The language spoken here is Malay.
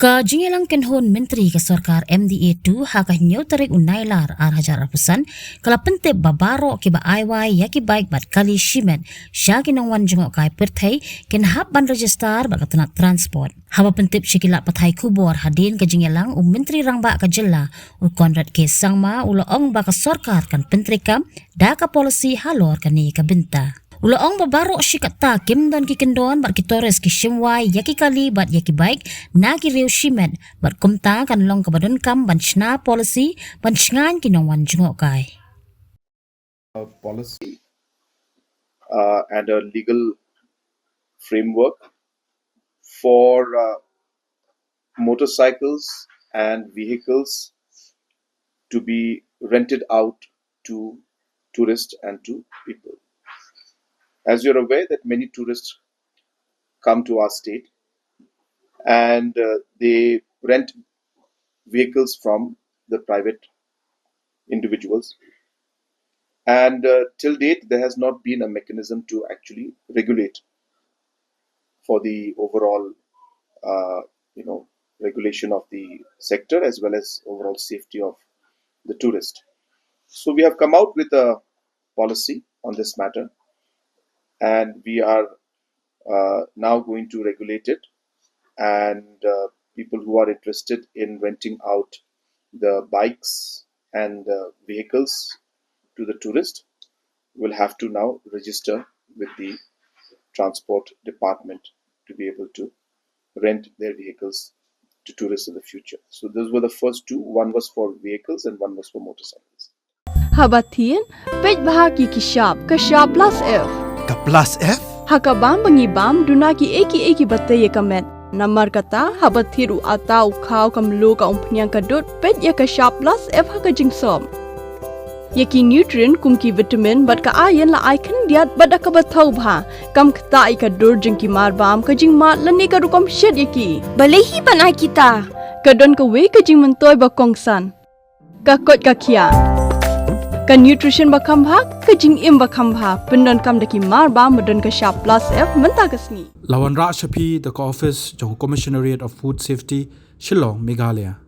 Kajingelang kenhon Menteri ke Sarkar MDA 2 haka nyaw tarik unailar hajar arpusan kala pentep babaro kiba aiwai yaki baik bat kali shimen syaki nangwan jengok kai pertai ken hab ban Rejistar bat Tnad transport. Haba pentep syakila pathai kubor hadin kajingelang Menteri rangba ka jela Konrad ke sangma ong ba ka Sarkar kan penteri kam da ka polisi halor kani ka benta. Ulaong babaro syikat takim dan kikendon bat kitores kishimwai yaki kali bat yaki baik na kiriw shimet bat kumta kan long kabadon kam ban shna policy ban shngan kinongwan jengok kai. Policy and a legal framework for motorcycles and vehicles to be rented out to tourists and to people. As you're aware that many tourists come to our state and they rent vehicles from the private individuals, and till date there has not been a mechanism to actually regulate for the overall regulation of the sector as well as overall safety of the tourist. So we have come out with a policy on this matter, and we are now going to regulate it, and people who are interested in renting out the bikes and vehicles to the tourist will have to now register with the transport department to be able to rent their vehicles to tourists in the future. So those were the first two. One was for vehicles and one was for motorcycles. Habatin, pej bahagi kishab plus F. Ka plus F? Hakabam bangibam dunaki eki bataye kamet. Namar kata habathiru atau khau kamlu ka umpnyang kadut pej ya ka sharp plus F haka jingsom. Yaki nutrient kumki vitamin bat ka ayan la icon diat bada ka bathau bha kam kta ka dur jingki marbam ka jingma lani ka rukom shed yaki. Balehi banai kita. Kadon ka we ka jing mentoy ba kongsan. Ka kot ka kia. Ka nutrition bakam bha ka jing im bakam bha pendon kam daki marba medon ka sharp plus F menta kasni. Lawan Ra Shapi the office jong Commissionariat of Food Safety Shillong Meghalaya.